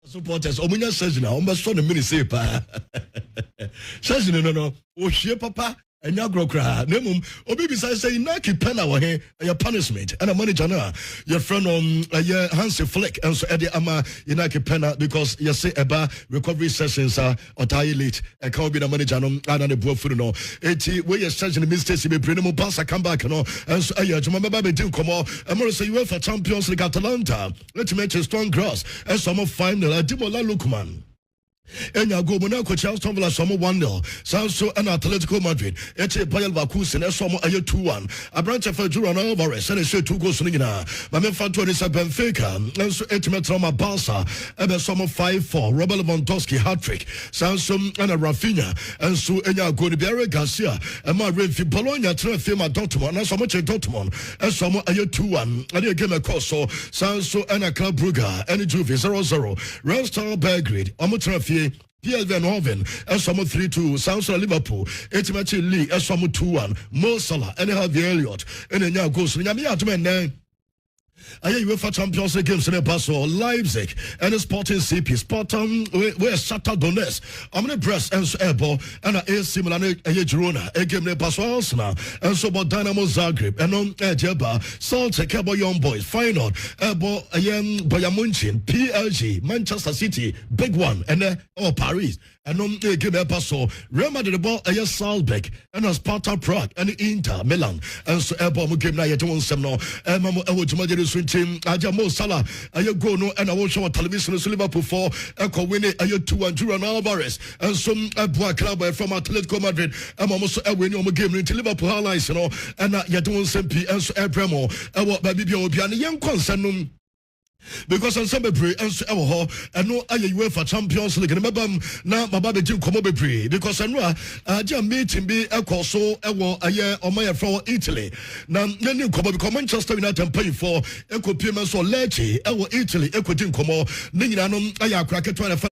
supporters omunya session na omba so na mini say pa session no o hwe papa enya grokra nemum obi bi say na ki pena wo he your punishment and a manager na your friend your Hansi Flick and so Eddie ama ina ki pena because you say eba recovery sessions are otai late e can be the manager no ana ne buafu no eti we your session mistakes be bring mo pass come back no and so ayo juma baba be din komo e mo say UEFA Champions League Atalanta let me make a strong cross and some final Adimola Lukman Enya go Monaco Charleston Villa somo 1-0. Sanso and Atletico Madrid. Eche Bayer Leverkusen somo aye 2-1. A branch of Julian Alvarez and say 2 goals nina. Mame Fanto is Benfica. And so Etimetroma Barca. Ebe somo 5-4. Robert Lewandowski hat-trick. Sanso and Rafinha. And so Enya go Ribeiro Garcia. And my Renfi Bologna Trefima Dortmund. And so much Dortmund. And somo aye 2-1. And you game a course so Sanso and Club Brugge. And Juve 0-0. Real Star Belgrade. Omotrafi PSV Eindhoven, Esamo 3-2, South Liverpool, Etimachi League, Esamo 2-1, Mo Salah, and Harvey Elliott, and then now goes to Yami Aye UEFA Champions League games in the Basel, Leipzig, and the Sporting CP, Sporting, where Shakhtar Donetsk, Amne Brest, and Ebo, and AC Milan, and Girona, a game in the Basel Arsenal, and so about Dynamo Zagreb, and on Ejeba, Celtic, Ebo Young Boys, Final, Ebo, Bayern Munich, PLG, Manchester City, big one, and Paris. And on the game Basel, Real Madrid the ball, Salzburg, and Sparta Prague, and Inter Milan, and so Ebo game na yet one semno, and Mamo Ewo team Aja Mo Salah ayo go no and I will show television so Liverpool for Echo winning ayo 2-1 Julian Alvarez and some Abua club from Atletico Madrid and almost a win on game into Liverpool highlights and you don't SMP and so Abramo what baby be obi young concern because on some pray and so and no aye UEFA Champions League remember na baba be jim komo be pray because no aja meeting be ekọ so ewo aye omaya from Italy na nani komo because Manchester United pay for ekọ payment so Lecce ewo Italy ekọ din komo ne nyina no aye akra ketwa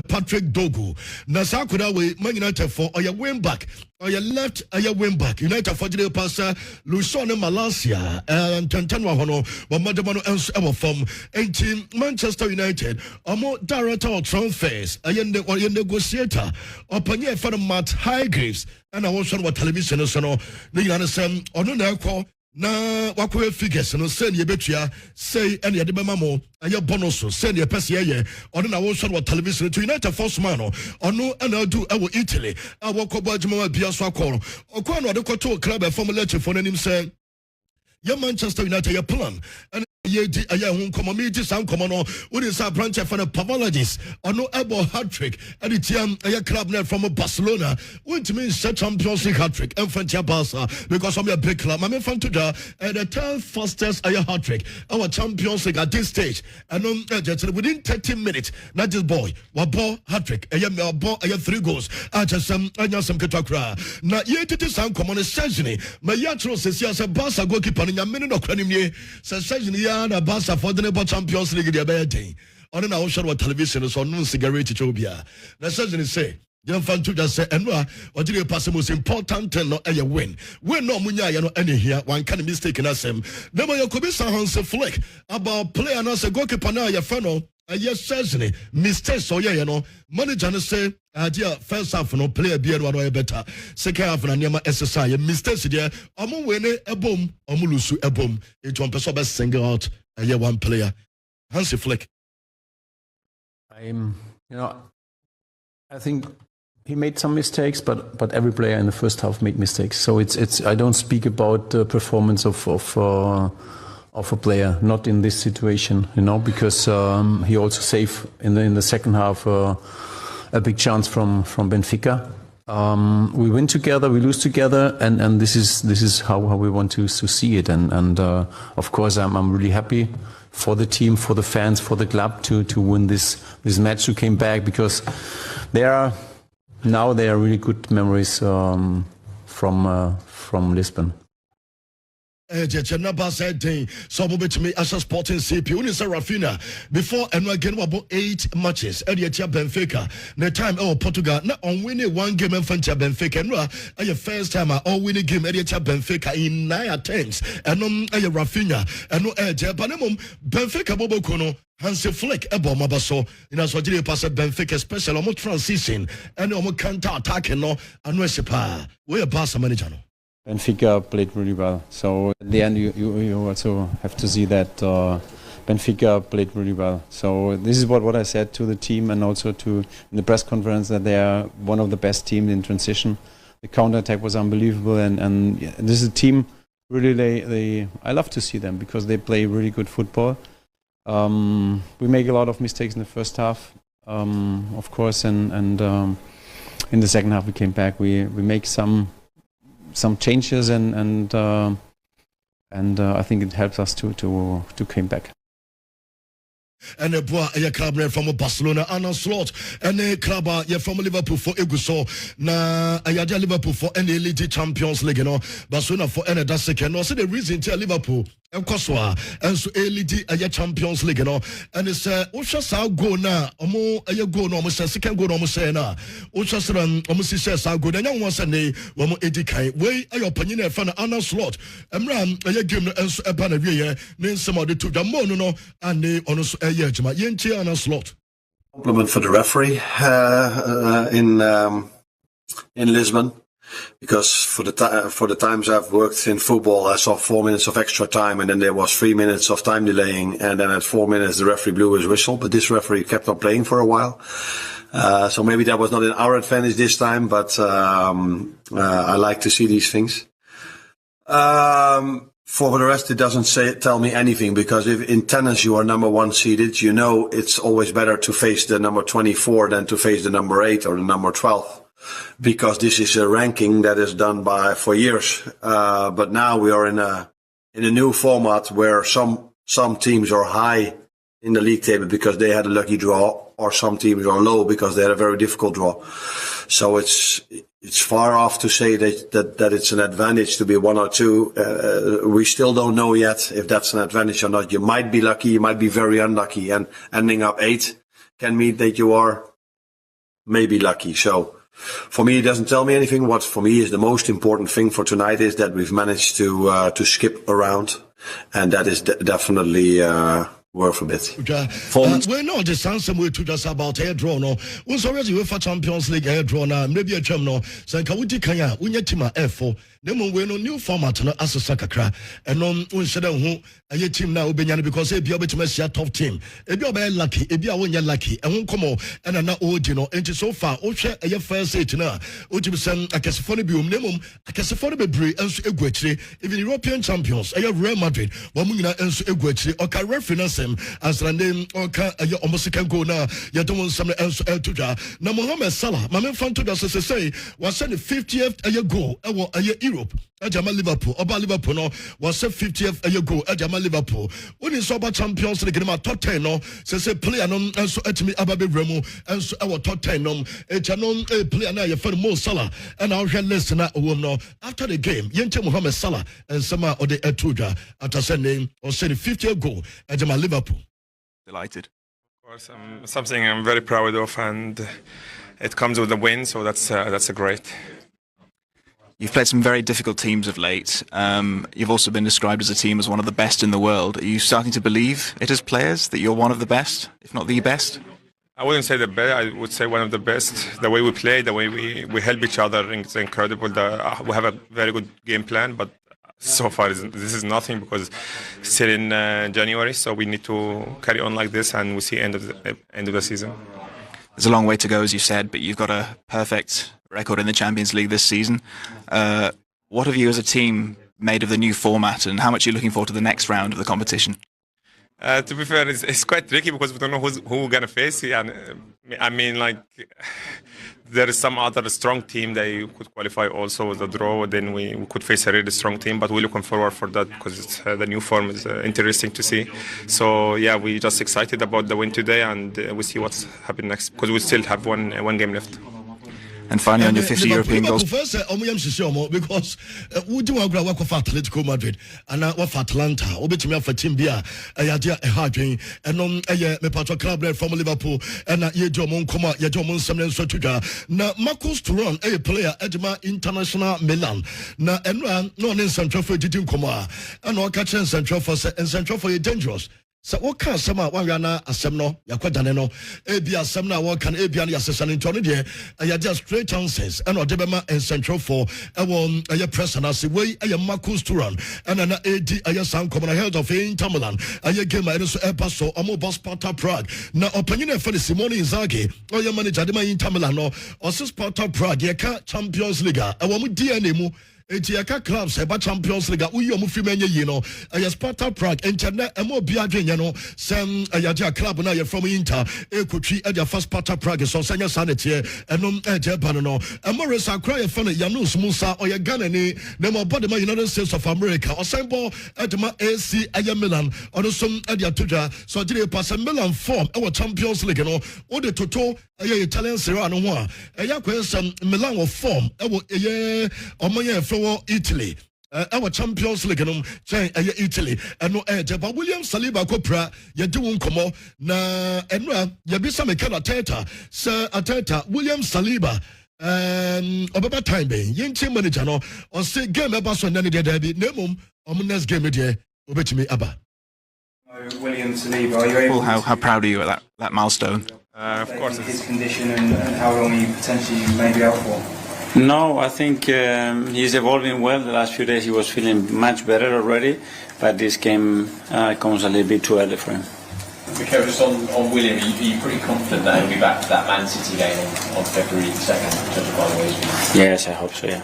Patrick Dogu. Na sakuda we Man United for or your wing back or your left or your wing back. United for the passer Lawson Malaysia and Tantanwa Hono but Madamano else ever from 18 Manchester United or more director of transfers or your negotiator or Panya for the Matt Highgraves and I was on what television so no you understand or no call na wakwe figures no send ye betua say and ye de mamo aye bonus send ye pese ye ono na wo shot television to United force man ono na do e wo Italy awokobo adwuma bia so akọ okọ no de kwoto club e formula chief for nanim say ye Manchester United ye plan and ye di aye hu komo me di san komo no we dey say branch for the pathologists ono ebo hat-trick and the team aye club net from Barcelona want me set Champions League hat-trick and Francia Barca because of your big club my fan to the 10th fastest aye hat-trick our Champions League at this stage and within 30 minutes not this boy wa ball hat-trick aye ball aye 3 goals just some ketakra na ye titi san komo no session ma ya tro sesia se Barca goalkeeper nya mene no kra nimye se session na Barca for the Champions League the better thing. On na show what television so no cigarette chobia. Na session say John fan to just say and what did you pass the most important thing no a win. When no munya ya no any here one kind of mistake in us him. Never you could be Hansi Flick about play and as a goalkeeper na ya fano yes session mistakes so yeah you know manager say idea first half no player be no better second half na niam exercise mistakes there omo win ebom omo lusu ebom it one person best single out one player Hansi Flick. I think he made some mistakes, but every player in the first half made mistakes. So it's I don't speak about the performance of a player, not in this situation, because he also saved in the second half a big chance from Benfica. We win together, we lose together, and this is how we want to see it. And of course, I'm really happy for the team, for the fans, for the club to win this match. Who came back because there are really good memories from Lisbon. Jenaba said, so to me as a Sporting CP, Unisa Rafinha, before and again about 8 matches, Ediatia Benfica, the time Portugal, not on winning 1 game in Francia Benfica, and your first time all winning game, Ediatia Benfica in 9 attempts, and Rafinha, and no Benfica Bobo Kono. Hansi Flick ebo mabaso ina so jiri pass Benfica special omo transition and omo counter attack no anu esipa we pass manager no. Benfica played really well. So at the end, you also have to see that Benfica played really well. So this is what I said to the team and also in the press conference, that they are one of the best teams in transition. The counter-attack was unbelievable, and this is a team really I love to see them because they play really good football. We make a lot of mistakes in the first half, of course, and in the second half we came back. We make some changes and I think it helps us to come back. And a boy a club from Barcelona and slot and a club from Liverpool for Eguso na ayada Liverpool for any Elite Champions League, Barcelona for any that second. No, so the reason to Liverpool and so Elite Champions League, and it's Usha go na go no second go no say na Usha almost says go then one Sunday one edikai way your opinion from Anna slot Emram a game and so a panavia name some of the two no and they on slot. Compliment for the referee in Lisbon, because for the times I've worked in football, I saw 4 minutes of extra time, and then there was 3 minutes of time delaying, and then at 4 minutes the referee blew his whistle. But this referee kept on playing for a while, so maybe that was not in our advantage this time. But I like to see these things. For the rest, it doesn't tell me anything, because if in tennis you are number 1 seeded, it's always better to face the number 24 than to face the number 8 or the number 12, because this is a ranking that is done for years. But now we are in a new format where some teams are high in the league table because they had a lucky draw, or some teams are low because they had a very difficult draw. So it's far off to say that it's an advantage to be 1 or 2. We still don't know yet if that's an advantage or not. You might be lucky, you might be very unlucky, and ending up 8 can mean that you are maybe lucky. So for me, it doesn't tell me anything. What for me is the most important thing for tonight is that we've managed to skip around, and that is definitely worth a bit. We're not the same way to just about air draw. No, we already UEFA Champions League air draw now. Maybe a term no. So can we take Kenya? We need team F4. Nemo we no new format no as a sakakra. And no said who a team now Benyana, because if you be to a top team, if you are lucky, if you are lucky, and won't come on and now and so far Ocha a first eight now. Uti send a Casifoni Bium Nemum, a Casifoni Bebri and so even European champions, a Real Madrid, Wamuna and so or can reference him as the name or can almost can go now. You don't want some else to that. Now Mohamed Salah, my man fan to the say was sent the 50th a year goal, a year Europe. Ajama Liverpool, Oba Liverpool no was 50th a year ago. Ajama Liverpool. When it's about Champions League, my top 10 no. Say player no and so at me Ababe Remo and so our top 10 no. A player now you find Mo Salah and our list na no. After the game, Yente Mohamed Salah and Sama or the Etuja after sending or saying 50th goal. Ajama Liverpool. Delighted. Of course, something I'm very proud of, and it comes with a win, so that's a great. You've played some very difficult teams of late. You've also been described as a team as one of the best in the world. Are you starting to believe it as players that you're one of the best, if not the best? I wouldn't say the best. I would say one of the best. The way we play, the way we help each other, it's incredible. We have a very good game plan, but so far this is nothing, because it's still in January, so we need to carry on like this, and we see end of the season. There's a long way to go, as you said, but you've got a perfect record in the Champions League this season. What have you as a team made of the new format, and how much are you looking forward to the next round of the competition? To be fair, it's quite tricky because we don't know who we're going to face. And I mean, like, there is some other strong team that could qualify also with a draw. Then we could face a really strong team, but we're looking forward for that because the new form is interesting to see. So yeah, we're just excited about the win today, and we see what's happening next, because we still have one game left. And finally, on your 50 European goals. First, because we do agree with Atletico Madrid and with Atlanta. We bet me for team Bia, a hard dream, and me patro club from Liverpool, and ye Jomon Koma, ye Jomon Samuel Sotuga. Now, Marcus Turan, a player at International Milan. Now, and no in Central for Didim Koma, and no catching Central for and Central for dangerous. So what can some one yana asem no yakwadane no ebi asem na what can ebi and assessment into no there just straight chances and odebema and central for won a person as way a Marcus Turan and an AD a sound common head of Inter Milan a game I so epaso omo Sparta Prague na opinion for the Simone Inzaghi or your manager de Inter Milan no or Sparta Prague ye ka Champions League a wo mu DNA mu Etiaka clubs eba Champions League uyo mu fi menye yi no Sparta Prague entene emo bia dwenye no sem ayaja club na ye from Inter ekotwi e first Sparta Prague so senya sanete enom Japan no Morris akra ye fane Yanus Musa oye Ghana ni dem obode ma United States of America osembo edema AC aye Milan ono som e atoja so dire pass Milan form e Champions League no o de toto aye Italian Serie A no ho a kwesem Milan wo form e ye omoye Italy our Champions League no chen Italy eno Japan William Saliba kopra ye di won komo na eno ye bisa me kana Ateta William Saliba obaba time ben yen manager no on say game eba so na ne dey bi na mum next game dey obetimi aba. William Saliba, are you able how proud are you at that milestone? Of course, his condition and how long he potentially may be out for? No, I think he's evolving well. The last few days he was feeling much better already, but this game comes a little bit too early for him. Mikel, just on William, are you pretty confident that he'll be back to that Man City game on February 2nd, judging by the way he's been? Yes, I hope so, yeah.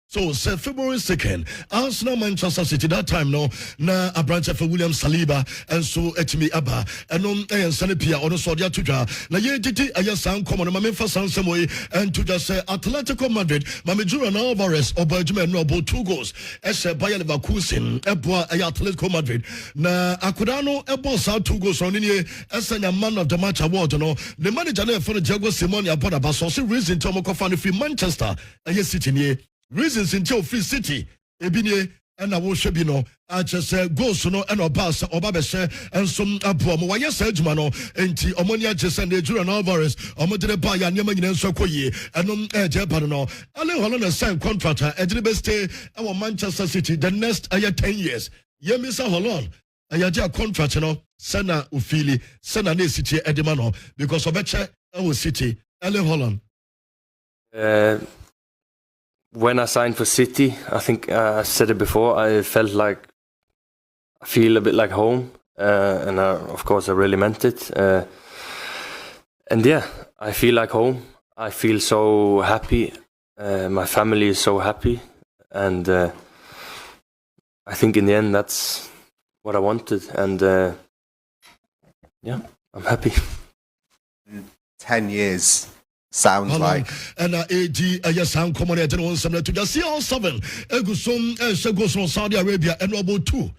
So, February 2nd, Arsenal Manchester City that time no na a branch for William Saliba and so etimi aba and Sanipia on the Sodia Tuja. Na ye titi aya sound common ma memfa san semoi and to just say Atletico Madrid, Mamijura Alvarez or Bergman no about 2 goals. Bayer Leverkusen, Eboa Atletico Madrid. Na Akudano Ebo sa 2 goals on any Esanya Man of the Match award no. The manager for the Diego Simone upon a basso reason to Mokofani fi Manchester aya City ni. Reasons until Free City, Ebine, and I will should be no. I just say go so no and pass or babeshe and some abom. Why yes, Edgemano, and T. Omonia just and the Juran Alvarez, Omodre Baya, Yemen and Sokoye, and Japano. Alan Holland signed contractor, Edribeste, our Manchester City, the next 10 years. Yemisa Holland, Ayaja contract, Sana Ufili, Sana Ne City, Edemano, because of Betche, our city, Alan Holland. When I signed for City, I think I said it before, I felt like I feel a bit like home, and of course I really meant it. And yeah, I feel like home. I feel so happy. My family is so happy, and I think in the end that's what I wanted. And yeah, I'm happy. 10 years. Sounds like and AD yes sound common at on some to just see all 7 Egusum goes from Saudi Arabia and about 2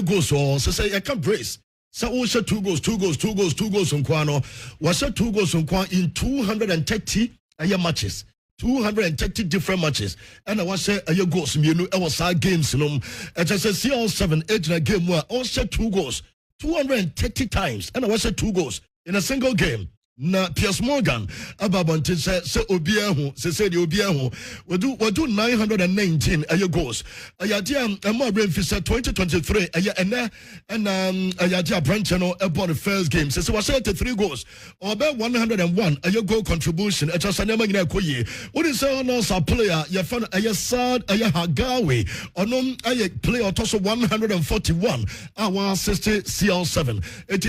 goes so say I can brace so also 2 goals on Kwano was 2 goals on Kwan in 230 matches 230 different matches and I was say goals I was games and just see all 7 8 in a game where also 2 goals 230 times and I was 2 goals in a single game. Na Piers Morgan ababonte se obia hu se de obia hu we do 919 goals ayadia mo Brentford say 2023 ene and ayadia branch no about the first game se was 33 goals or be 101 goal contribution e just na nyina koye what is say no sa player ye fan sad Hagawi onom player to 141 160 CL7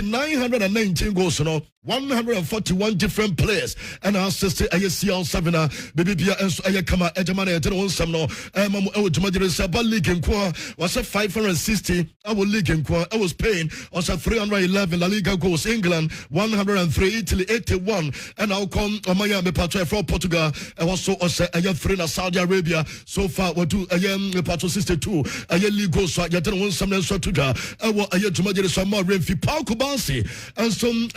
919 goals no 141 different players and our sister CL7 baby bia and so kama ejamana e tene wonsam no mamu e wodumagire saba league nkwa was 560 our league nkwa I was paying was 311 La Liga goals England 103 Italy 81 and now come Amaya me patro for Portugal and also say 3 na Saudi Arabia so far we do me patro 62 league goals so ya tene wonsam na so tuja e wo dumagire so ma Renfi Paul Kubansi and some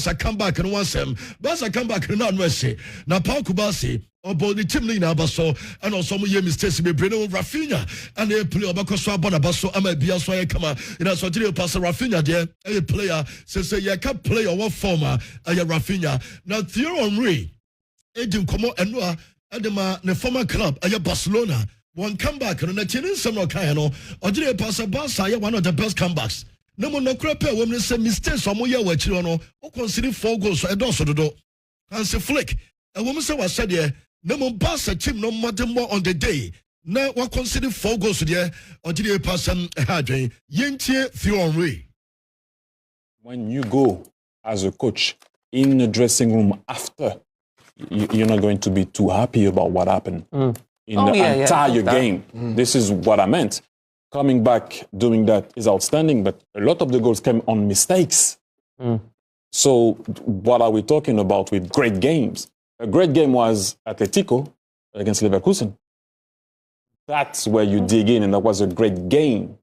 Basa come back and once Basa come back and not mercy. Now Paul Kubasi or the team in Abaso and also some mistakes be Bruno Rafinha and they play Abacoso Bonabaso and my Biaso Kama in a sort of pass Rafinha there a player says you can't play or what former Rafinha. Now Thierry Henry Edin Como and Noah Adema the former club Barcelona one comeback and a team in some Kayano or did a pass Basa one of the best comebacks. no mo no krepe wo me say mistakes omo ye wa chiri no o consider 4 goals so edo so dodo Hansi Flick wo me say wa said there no mo pass a team no more on the day na wa consider 4 goals there o gidi pass ha dwen yentie Thierry. When you go as a coach in the dressing room after, you're not going to be too happy about what happened in the entire game. This is what I meant. Coming back, doing that is outstanding, but a lot of the goals came on mistakes. So what are we talking about with great games? A great game was Atletico against Leverkusen. That's where you dig in, and that was a great game.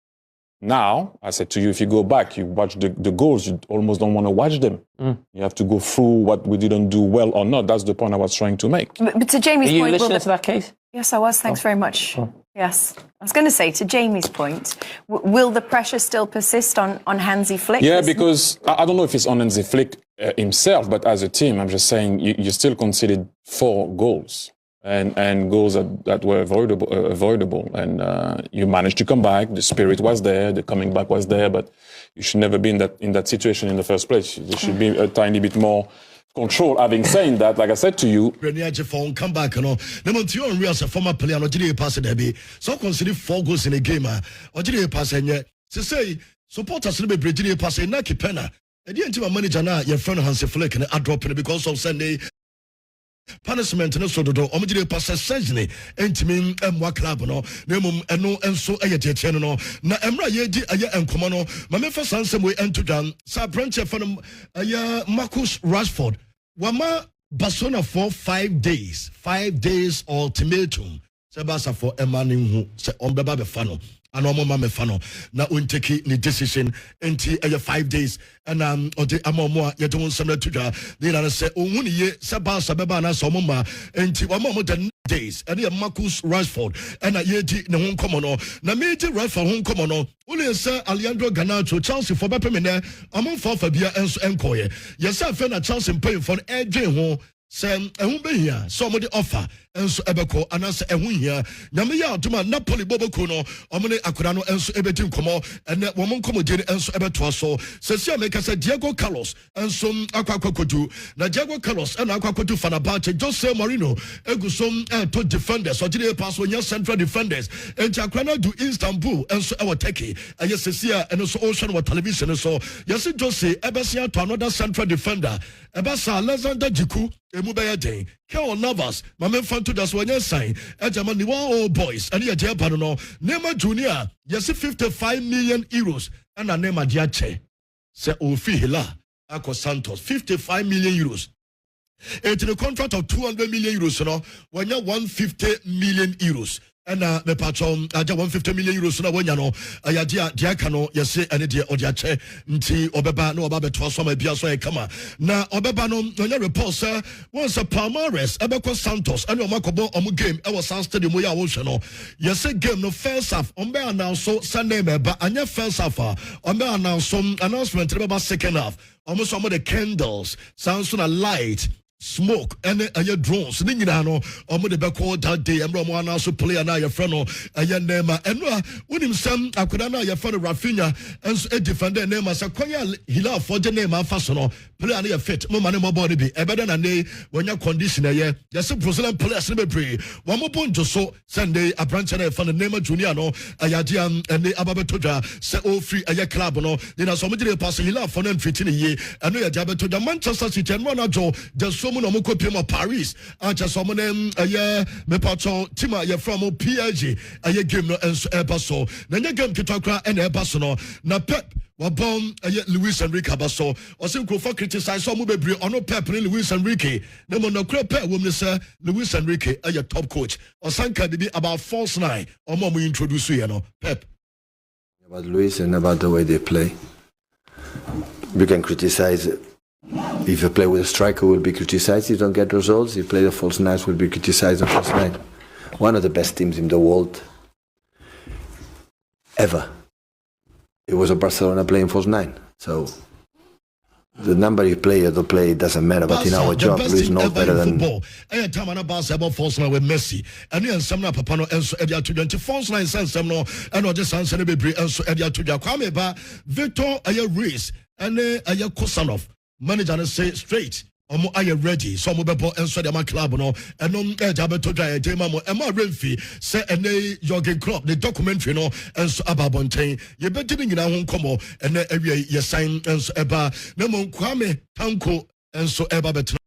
Now, I said to you, if you go back, you watch the goals, you almost don't want to watch them. You have to go through what we didn't do well or not. That's the point I was trying to make. But to Jamie's point... Are you listening to that, Kate? Yes, I was. Thanks very much. Yes. I was going to say, to Jamie's point, will the pressure still persist on Hansi Flick? Yeah, because I don't know if it's on Hansi Flick himself, but as a team, I'm just saying you still conceded 4 goals. And goals that were avoidable. And you managed to come back. The spirit was there. The coming back was there. But you should never be in that situation in the first place. There should be a tiny bit more control. Having said that, like I said to you, come back, you know. Thierry as a former player, no did pass it. So consider 4 goals in a game. Or did pass it? To say supporters will be Brazilian pass it. Naki Pena. And the team manager now, your friend Hansi Flick, and I drop it because of Sunday. Punishment no so do omjire pass season entimi emwa club no na mum eno enso ayetiache no na emra ye di aye enkomo no ma me fa sansem we entodwan sa branch fa no Marcus Rashford wama Barcelona for 5 days ultimatum se basa for emani hu se ombeba be fa no and mama me fa no na unteki ni decision enti 5 days and ode amomo ye don sem na tudwa ni na say ohun ye se ba sa beba na so mama enti wama mo 10 days and Marcus Rashford and ye di ne ho komo no na me di Rashford ho komo no only say Alejandro Garnacho Chelsea for bepe me ne amon for bia enso enkoye yes say na Chelsea pay for edwen ho say ehun be hia so mo di offer enso ebeko anase ehun hia nyame ya aduma Napoli boboko no omne akura no enso ebeti nkomo ene wo mo nkomo je enso ebeto so se make say Diego Carlos enso akwakodu na Diego Carlos ena akwakodu Fenerbahce Jose Mourinho egusom to defenders so jide pass on central defenders enti akura na do Istanbul enso e Turkey ayesesia eno so ocean wa television so yes Jose ebesia to another central defender ebasa Alexander Jiku emu be yeden Keon Navas mame fanto das wanya sign ejama ni one old boys and ye je pano no Neymar Junior yes 55 million euros and a Neymar dia che se ofi hila akọ Santos 55 million euros it's a contract of 200 million euros no wanya 150 million euros and the patron aja 150 million euros na wanya no dia ka no yesi ene dia odia che nti obeba na oba beto so ma bia so e kama na obeba no nya report say once a Palmares ebeko Santos and omakobo game e was San Stadium ya wo hwe no yesi game no first half on be announce so Sunday meba anya first half on be announce announcement about second half almost some of the candles sounds on a light smoke and drones ni nyina no omo de beko that day emro mo ana so player na your friend no Neymar eno wonim sam akoda na your friend Rafinha enso a defender Neymar sa kwanya hila for the Neymar fa so no player na fit mo mane mo body bi ebeda na ne wonya condition ye yes Brazilian players ne be wo mo bonjo so Sunday a branch na for Neymar Junior no ayade ene ababetoja se o free club no ni na so mo dire pass hila for na fit ni ye eno ya jabetoja Manchester City and Ronaldo just so no mo kopie mo Paris ancha so mo nem me patcho tima ye from PSG game no enso eba so na nya game kitokra and eba so no na Pep wabon Luis Enrique abaso o se nkrofo criticize so mo bebre ono Pep ni Luis Enrique na mo no kra Pep wo me say Luis Enrique top coach o sanka bibi about false nine o mo introduce you no Pep about Luis and about the way they play. You can criticize it. If you play with a striker, will be criticized. You don't get results. You play the false nines, will be criticized on false nine. One of the best teams in the world ever. It was a Barcelona playing false nine. So the number you play or don't play, it doesn't matter. But in our job, Luis knows better than. Every time I pass about false line with Messi, and then some papa no and so Edia to 20 false line sense some no, and or just answer the baby and so Edia to Kwame ba Victor Aya Reese and Aya Kosanov manager say straight. Omo are ready so mo bebo enso de ma club no enom eja beto dwa ejema mo e ma Renfi say ene Jurgen Klopp the documentary no enso ababonten ye bedi ni nyina ho nkomo ene awie ye sign enso eba na mo Kwame Tanko enso eba beto